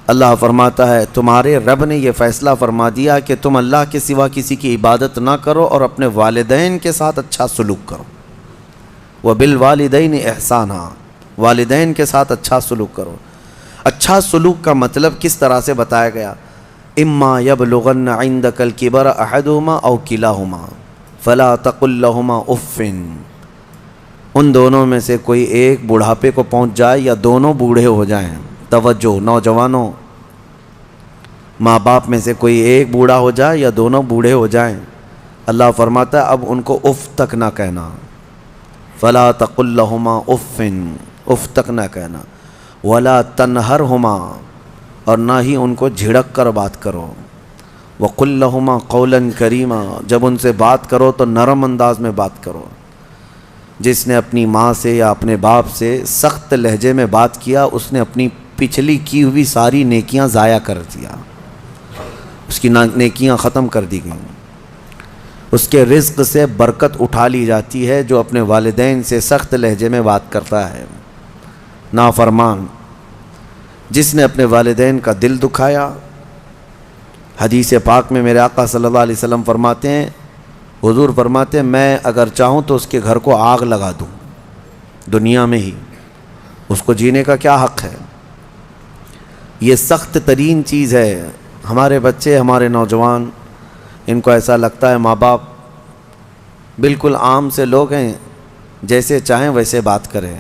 اللہ فرماتا ہے تمہارے رب نے یہ فیصلہ فرما دیا کہ تم اللہ کے سوا کسی کی عبادت نہ کرو اور اپنے والدین کے ساتھ اچھا سلوک کرو۔ وَبِالْوَالِدَيْنِ إِحْسَانًا، والدین کے ساتھ اچھا سلوک کرو۔ اچھا سلوک کا مطلب کس طرح سے بتایا گیا؟ اما یبلغن عندک الکبر احدہما او کلاہما فلا تقل لہما اف، ان دونوں میں سے کوئی ایک بڑھاپے کو پہنچ جائے یا دونوں بوڑھے ہو جائیں۔ توجہ نوجوانوں، ماں باپ میں سے کوئی ایک بوڑھا ہو جائے یا دونوں بوڑھے ہو جائیں، اللہ فرماتا ہے اب ان کو اف تک نہ کہنا۔ فلا تقل لہما اف، اف تک نہ کہنا۔ ولا تنہرہما، اور نہ ہی ان کو جھڑک کر بات کرو۔ وقل لہما قولا کریما، جب ان سے بات کرو تو نرم انداز میں بات کرو۔ جس نے اپنی ماں سے یا اپنے باپ سے سخت لہجے میں بات کیا اس نے اپنی پچھلی کی ہوئی ساری نیکیاں ضائع کر دیا، اس کی نیکیاں ختم کر دی گئیں۔ اس کے رزق سے برکت اٹھا لی جاتی ہے جو اپنے والدین سے سخت لہجے میں بات کرتا ہے۔ نافرمان جس نے اپنے والدین کا دل دکھایا، حدیث پاک میں میرے آقا صلی اللہ علیہ وسلم فرماتے ہیں، حضور فرماتے ہیں میں اگر چاہوں تو اس کے گھر کو آگ لگا دوں دنیا میں ہی، اس کو جینے کا کیا حق ہے؟ یہ سخت ترین چیز ہے۔ ہمارے بچے، ہمارے نوجوان، ان کو ایسا لگتا ہے ماں باپ بالکل عام سے لوگ ہیں، جیسے چاہیں ویسے بات کریں۔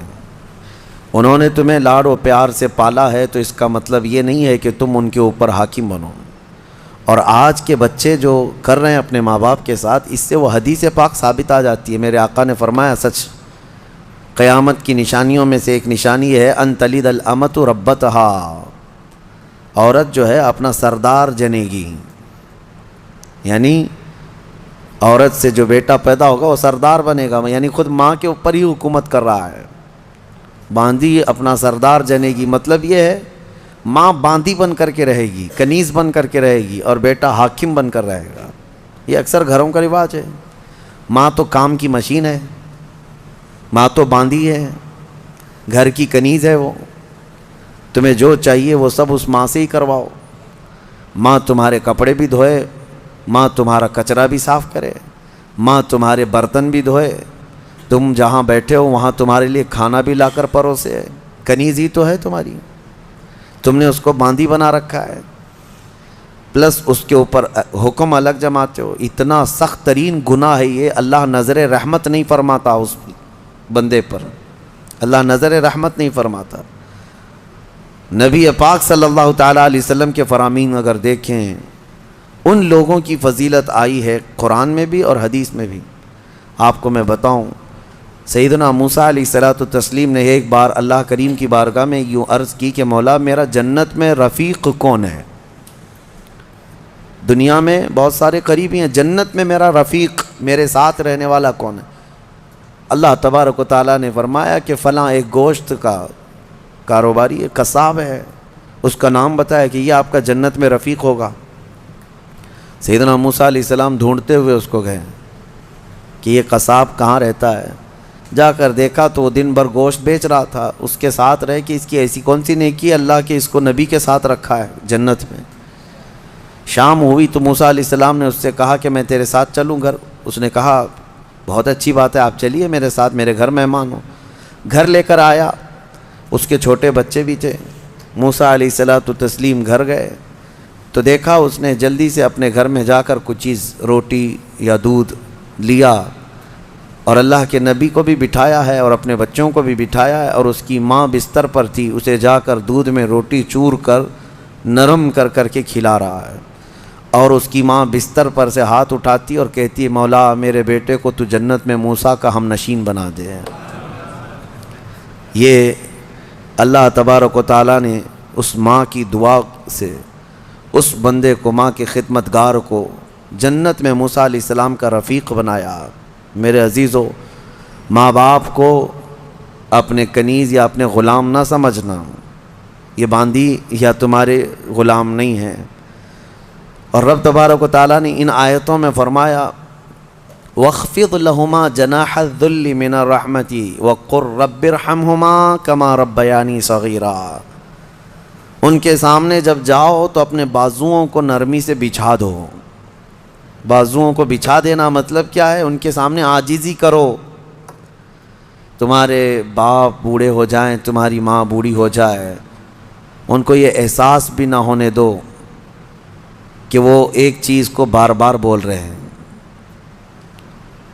انہوں نے تمہیں لاڈ و پیار سے پالا ہے تو اس کا مطلب یہ نہیں ہے کہ تم ان کے اوپر حاکم بنو۔ اور آج کے بچے جو کر رہے ہیں اپنے ماں باپ کے ساتھ، اس سے وہ حدیث پاک ثابت آ جاتی ہے۔ میرے آقا نے فرمایا سچ، قیامت کی نشانیوں میں سے ایک نشانی ہے ان تلد الامۃ ربتہا، عورت جو ہے اپنا سردار جنے گی، یعنی عورت سے جو بیٹا پیدا ہوگا وہ سردار بنے گا، یعنی خود ماں کے اوپر ہی حکومت کر رہا ہے۔ باندھی اپنا سردار جنے گی، مطلب یہ ہے ماں باندھی بن کر کے رہے گی، کنیز بن کر کے رہے گی، اور بیٹا حاکم بن کر رہے گا۔ یہ اکثر گھروں کا رواج ہے۔ ماں تو کام کی مشین ہے، ماں تو باندھی ہے، گھر کی کنیز ہے، وہ تمہیں جو چاہیے وہ سب اس ماں سے ہی کرواؤ۔ ماں تمہارے کپڑے بھی دھوئے، ماں تمہارا کچرا بھی صاف کرے، ماں تمہارے برتن بھی دھوئے، تم جہاں بیٹھے ہو وہاں تمہارے لیے کھانا بھی لا کر پروسے۔ کنیز ہی تو ہے تمہاری، تم نے اس کو باندھی بنا رکھا ہے، پلس اس کے اوپر حکم الگ جماتے ہو۔ اتنا سخت ترین گناہ ہے یہ، اللہ نظر رحمت نہیں فرماتا اس بندے پر، اللہ نظر رحمت نہیں فرماتا۔ نبی پاک صلی اللہ تعالیٰ علیہ وسلم کے فرامین اگر دیکھیں، ان لوگوں کی فضیلت آئی ہے قرآن میں بھی اور حدیث میں بھی۔ آپ کو میں بتاؤں، سیدنا موسیٰ علیہ الصلوۃ والتسلیم نے ایک بار اللہ کریم کی بارگاہ میں یوں عرض کی کہ مولا میرا جنت میں رفیق کون ہے؟ دنیا میں بہت سارے قریبی ہیں، جنت میں میرا رفیق، میرے ساتھ رہنے والا کون ہے؟ اللہ تبارک و تعالیٰ نے فرمایا کہ فلاں ایک گوشت کا کاروباری ہے، قصاب ہے، اس کا نام بتایا کہ یہ آپ کا جنت میں رفیق ہوگا۔ سیدنا موسیٰ علیہ السلام ڈھونڈتے ہوئے اس کو گئے کہ یہ قصاب کہاں رہتا ہے۔ جا کر دیکھا تو وہ دن بھر گوشت بیچ رہا تھا، اس کے ساتھ رہے کہ اس کی ایسی کون سی نیکی ہے اللہ کے اس کو نبی کے ساتھ رکھا ہے جنت میں۔ شام ہوئی تو موسیٰ علیہ السلام نے اس سے کہا کہ میں تیرے ساتھ چلوں گھر۔ اس نے کہا بہت اچھی بات ہے، آپ چلیے میرے ساتھ، میرے گھر مہمان ہو۔ گھر لے کر آیا، اس کے چھوٹے بچے بھی تھے۔ موسیٰ علیہ الصلوۃ والتسلیم گھر گئے تو دیکھا اس نے جلدی سے اپنے گھر میں جا کر کچھ چیز روٹی یا دودھ لیا، اور اللہ کے نبی کو بھی بٹھایا ہے اور اپنے بچوں کو بھی بٹھایا ہے، اور اس کی ماں بستر پر تھی، اسے جا کر دودھ میں روٹی چور کر نرم کر کر کے کھلا رہا ہے۔ اور اس کی ماں بستر پر سے ہاتھ اٹھاتی اور کہتی ہے مولا میرے بیٹے کو تو جنت میں موسیٰ کا ہم نشین بنا دے۔ یہ اللہ تبارک و تعالیٰ نے اس ماں کی دعا سے اس بندے کو، ماں کے خدمتگار کو جنت میں موسیٰ علیہ السلام کا رفیق بنایا۔ میرے عزیزو، ماں باپ کو اپنے کنیز یا اپنے غلام نہ سمجھنا، یہ باندھی یا تمہارے غلام نہیں ہیں۔ اور رب تبارک و تعالیٰ نے ان آیتوں میں فرمایا وَاخْفِضْ لَهُمَا جَنَاحَ الذُّلِّ مِنَ الرَّحْمَةِ وَقُلْ رَبِّ ارْحَمْهُمَا كَمَا رَبَّيَانِي صَغِيرًا۔ ان کے سامنے جب جاؤ تو اپنے بازوؤں کو نرمی سے بچھا دو. بازوؤں کو بچھا دینا مطلب کیا ہے؟ ان کے سامنے عاجزی کرو. تمہارے باپ بوڑھے ہو جائیں، تمہاری ماں بوڑھی ہو جائے، ان کو یہ احساس بھی نہ ہونے دو کہ وہ ایک چیز کو بار بار بول رہے ہیں.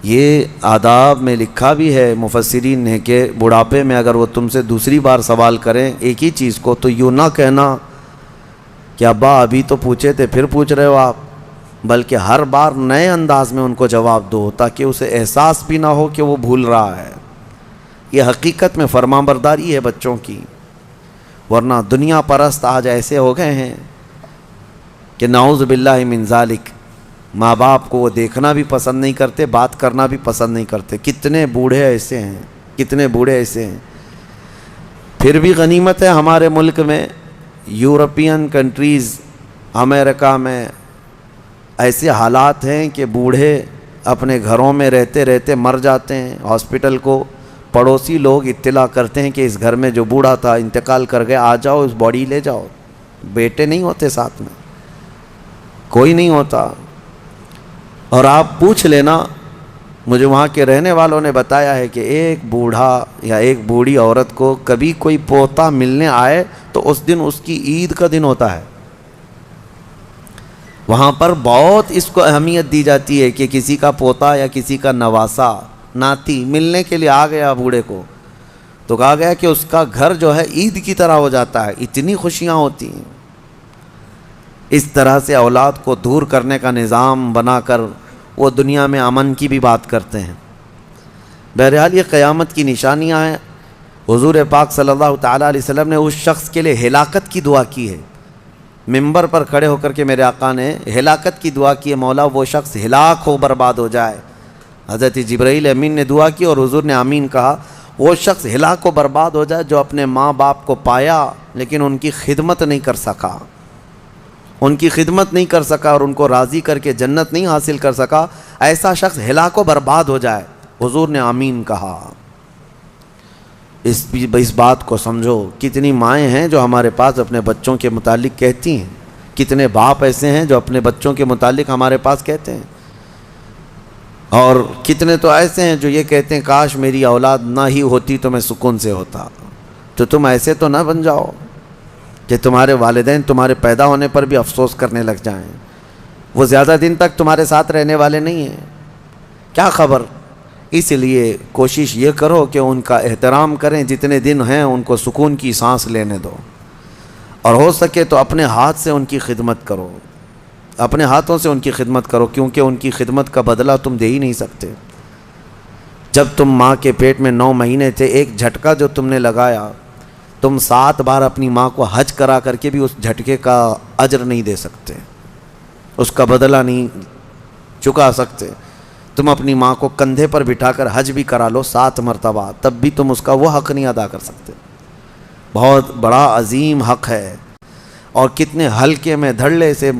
یہ آداب میں لکھا بھی ہے مفسرین نے کہ بڑھاپے میں اگر وہ تم سے دوسری بار سوال کریں ایک ہی چیز کو تو یوں نہ کہنا کہ ابا ابھی تو پوچھے تھے پھر پوچھ رہے ہو آپ، بلکہ ہر بار نئے انداز میں ان کو جواب دو تاکہ اسے احساس بھی نہ ہو کہ وہ بھول رہا ہے. یہ حقیقت میں فرمانبرداری ہے بچوں کی. ورنہ دنیا پرست آج ایسے ہو گئے ہیں کہ نعوذ باللہ من ذالک، ماں باپ کو وہ دیکھنا بھی پسند نہیں کرتے، بات کرنا بھی پسند نہیں کرتے. کتنے بوڑھے ایسے ہیں، کتنے بوڑھے ایسے ہیں. پھر بھی غنیمت ہے ہمارے ملک میں، یورپین کنٹریز، امریکہ میں ایسے حالات ہیں کہ بوڑھے اپنے گھروں میں رہتے رہتے مر جاتے ہیں. ہاسپٹل کو پڑوسی لوگ اطلاع کرتے ہیں کہ اس گھر میں جو بوڑھا تھا انتقال کر گیا، آ جاؤ اس باڈی لے جاؤ. بیٹے نہیں ہوتے ساتھ میں، کوئی نہیں ہوتا. اور آپ پوچھ لینا، مجھے وہاں کے رہنے والوں نے بتایا ہے کہ ایک بوڑھا یا ایک بوڑھی عورت کو کبھی کوئی پوتا ملنے آئے تو اس دن اس کی عید کا دن ہوتا ہے. وہاں پر بہت اس کو اہمیت دی جاتی ہے کہ کسی کا پوتا یا کسی کا نواسا ناتی ملنے کے لیے آ گیا بوڑھے کو تو کہا گیا کہ اس کا گھر جو ہے عید کی طرح ہو جاتا ہے. اتنی خوشیاں ہوتی ہیں. اس طرح سے اولاد کو دور کرنے کا نظام بنا کر وہ دنیا میں امن کی بھی بات کرتے ہیں. بہرحال یہ قیامت کی نشانیاں ہیں. حضور پاک صلی اللہ تعالیٰ علیہ وسلم نے اس شخص کے لیے ہلاکت کی دعا کی ہے. ممبر پر کھڑے ہو کر کے میرے آقا نے ہلاکت کی دعا کی ہے، مولا وہ شخص ہلاک ہو، برباد ہو جائے. حضرت جبرائیل امین نے دعا کی اور حضور نے آمین کہا. وہ شخص ہلاک و برباد ہو جائے جو اپنے ماں باپ کو پایا لیکن ان کی خدمت نہیں کر سکا، ان کی خدمت نہیں کر سکا اور ان کو راضی کر کے جنت نہیں حاصل کر سکا. ایسا شخص ہلاک و برباد ہو جائے. حضور نے آمین کہا. اس بات کو سمجھو. کتنی مائیں ہیں جو ہمارے پاس اپنے بچوں کے متعلق کہتی ہیں، کتنے باپ ایسے ہیں جو اپنے بچوں کے متعلق ہمارے پاس کہتے ہیں، اور کتنے تو ایسے ہیں جو یہ کہتے ہیں کاش میری اولاد نہ ہی ہوتی تو میں سکون سے ہوتا. تو تم ایسے تو نہ بن جاؤ کہ تمہارے والدین تمہارے پیدا ہونے پر بھی افسوس کرنے لگ جائیں. وہ زیادہ دن تک تمہارے ساتھ رہنے والے نہیں ہیں، کیا خبر. اس لیے کوشش یہ کرو کہ ان کا احترام کریں، جتنے دن ہیں ان کو سکون کی سانس لینے دو، اور ہو سکے تو اپنے ہاتھ سے ان کی خدمت کرو، اپنے ہاتھوں سے ان کی خدمت کرو، کیونکہ ان کی خدمت کا بدلہ تم دے ہی نہیں سکتے. جب تم ماں کے پیٹ میں 9 مہینے تھے، ایک جھٹکا جو تم نے لگایا، تم 7 بار اپنی ماں کو حج کرا کر کے بھی اس جھٹکے کا اجر نہیں دے سکتے، اس کا بدلہ نہیں چکا سکتے. تم اپنی ماں کو کندھے پر بٹھا کر حج بھی کرا لو 7 مرتبہ، تب بھی تم اس کا وہ حق نہیں ادا کر سکتے. بہت بڑا عظیم حق ہے. اور کتنے ہلکے میں دھڑلے سے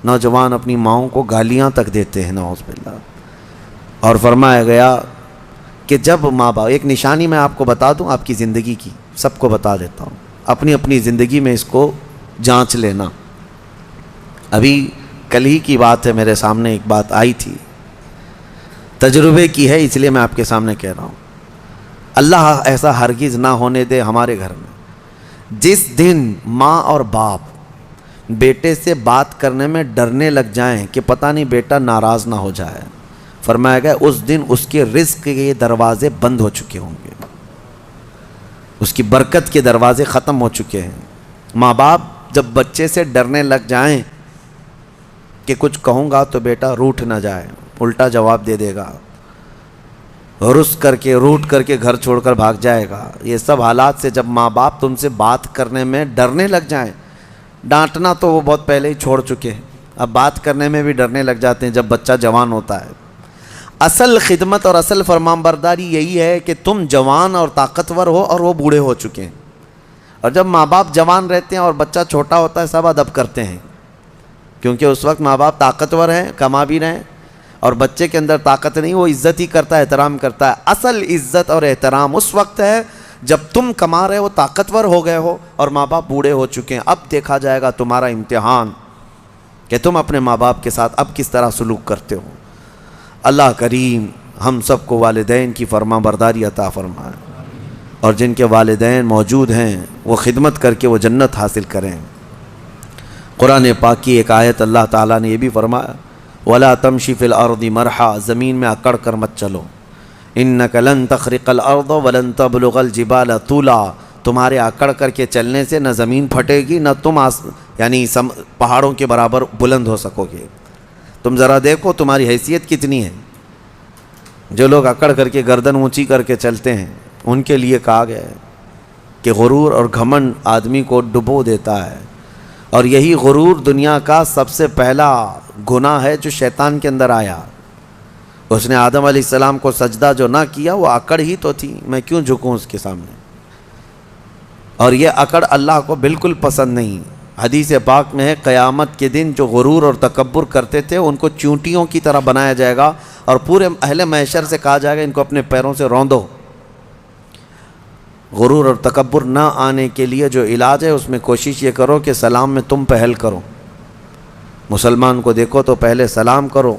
نوجوان اپنی ماؤں کو گالیاں تک دیتے ہیں، نعوذ باللہ. اور فرمایا گیا کہ جب ماں باپ، ایک نشانی میں آپ کو بتا دوں آپ کی زندگی کی، سب کو بتا دیتا ہوں، اپنی اپنی زندگی میں اس کو جانچ لینا. ابھی کل ہی کی بات ہے، میرے سامنے ایک بات آئی تھی، تجربے کی ہے اس لیے میں آپ کے سامنے کہہ رہا ہوں. اللہ ایسا ہرگز نہ ہونے دے ہمارے گھر میں. جس دن ماں اور باپ بیٹے سے بات کرنے میں ڈرنے لگ جائیں کہ پتہ نہیں بیٹا ناراض نہ ہو جائے، فرمایا گیا اس دن اس کے رزق کے دروازے بند ہو چکے ہوں گے، اس کی برکت کے دروازے ختم ہو چکے ہیں. ماں باپ جب بچے سے ڈرنے لگ جائیں کہ کچھ کہوں گا تو بیٹا روٹھ نہ جائے، الٹا جواب دے دے گا، رس کر کے روٹ کر کے گھر چھوڑ کر بھاگ جائے گا. یہ سب حالات سے جب ماں باپ تم سے بات کرنے میں ڈرنے لگ جائیں، ڈانٹنا تو وہ بہت پہلے ہی چھوڑ چکے ہیں، اب بات کرنے میں بھی ڈرنے لگ جاتے ہیں جب بچہ جوان ہوتا ہے. اصل خدمت اور اصل فرمانبرداری یہی ہے کہ تم جوان اور طاقتور ہو اور وہ بوڑھے ہو چکے ہیں. اور جب ماں باپ جوان رہتے ہیں اور بچہ چھوٹا ہوتا ہے سب ادب کرتے ہیں، کیونکہ اس وقت ماں باپ طاقتور ہیں، کما بھی رہے ہیں، اور بچے کے اندر طاقت نہیں، وہ عزت ہی کرتا ہے، احترام کرتا ہے. اصل عزت اور احترام اس وقت ہے جب تم کما رہے ہو، طاقتور ہو گئے ہو اور ماں باپ بوڑھے ہو چکے ہیں، اب دیکھا جائے گا تمہارا امتحان کہ تم اپنے ماں باپ کے ساتھ اب کس طرح سلوک کرتے ہو۔ اللہ کریم ہم سب کو والدین کی فرما برداری عطا فرمائے، اور جن کے والدین موجود ہیں وہ خدمت کر کے وہ جنت حاصل کریں۔ قرآن پاک کی ایک آیت اللہ تعالیٰ نے یہ بھی فرمایا، وَلَا تَمْشِ فِي الْأَرْضِ مَرْحًا، زمین میں اکڑ کر مت چلو، إِنَّكَ لَن تَخْرِقَ الْأَرْضَ وَلَن تَبْلُغَ الْجِبَالَ طُولًا، تمہارے اکڑ کر کے چلنے سے نہ زمین پھٹے گی، نہ تم یعنی پہاڑوں کے برابر بلند ہو سکو گے۔ تم ذرا دیکھو تمہاری حیثیت کتنی ہے۔ جو لوگ اکڑ کر کے گردن اونچی کر کے چلتے ہیں ان کے لیے کہا گیا ہے کہ غرور اور گھمنڈ آدمی کو ڈبو دیتا ہے، اور یہی غرور دنیا کا سب سے پہلا گناہ ہے جو شیطان کے اندر آیا۔ اس نے آدم علیہ السلام کو سجدہ جو نہ کیا وہ اکڑ ہی تو تھی، میں کیوں جھکوں اس کے سامنے، اور یہ اکڑ اللہ کو بالکل پسند نہیں۔ حدیث پاک میں ہے قیامت کے دن جو غرور اور تکبر کرتے تھے ان کو چونٹیوں کی طرح بنایا جائے گا، اور پورے اہل محشر سے کہا جائے گا ان کو اپنے پیروں سے روندو۔ غرور اور تکبر نہ آنے کے لیے جو علاج ہے اس میں کوشش یہ کرو کہ سلام میں تم پہل کرو۔ مسلمان کو دیکھو تو پہلے سلام کرو۔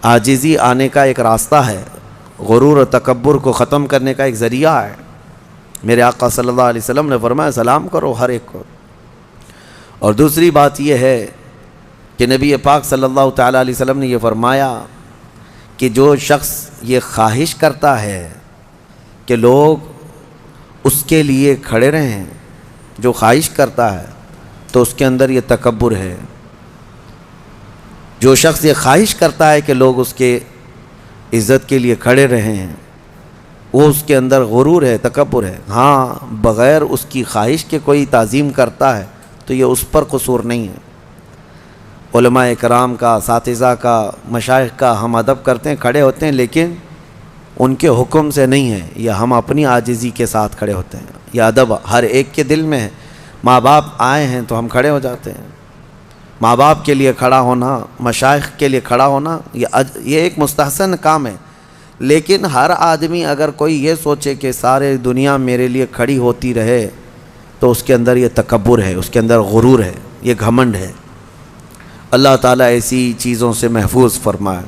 عاجزی آنے کا ایک راستہ ہے، غرور اور تکبر کو ختم کرنے کا ایک ذریعہ ہے۔ میرے آقا صلی اللہ علیہ وسلم نے فرمایا سلام کرو ہر ایک کو۔ اور دوسری بات یہ ہے کہ نبی پاک صلی اللہ تعالیٰ علیہ وسلم نے یہ فرمایا کہ جو شخص یہ خواہش کرتا ہے کہ لوگ اس کے لیے کھڑے رہیں، جو خواہش کرتا ہے تو اس کے اندر یہ تکبر ہے۔ جو شخص یہ خواہش کرتا ہے کہ لوگ اس کے عزت کے لیے کھڑے رہیں، وہ اس کے اندر غرور ہے، تکبر ہے۔ ہاں بغیر اس کی خواہش کے کوئی تعظیم کرتا ہے تو یہ اس پر قصور نہیں ہے۔ علماء کرام کا، اساتذہ کا، مشائخ کا ہم ادب کرتے ہیں، کھڑے ہوتے ہیں، لیکن ان کے حکم سے نہیں ہے، یہ ہم اپنی عاجزی کے ساتھ کھڑے ہوتے ہیں۔ یہ ادب ہر ایک کے دل میں ہے۔ ماں باپ آئے ہیں تو ہم کھڑے ہو جاتے ہیں۔ ماں باپ کے لیے کھڑا ہونا، مشائخ کے لیے کھڑا ہونا، یہ ایک مستحسن کام ہے۔ لیکن ہر آدمی اگر کوئی یہ سوچے کہ سارے دنیا میرے لیے کھڑی ہوتی رہے تو اس کے اندر یہ تکبر ہے، اس کے اندر غرور ہے، یہ گھمنڈ ہے۔ اللہ تعالیٰ ایسی چیزوں سے محفوظ فرمائے۔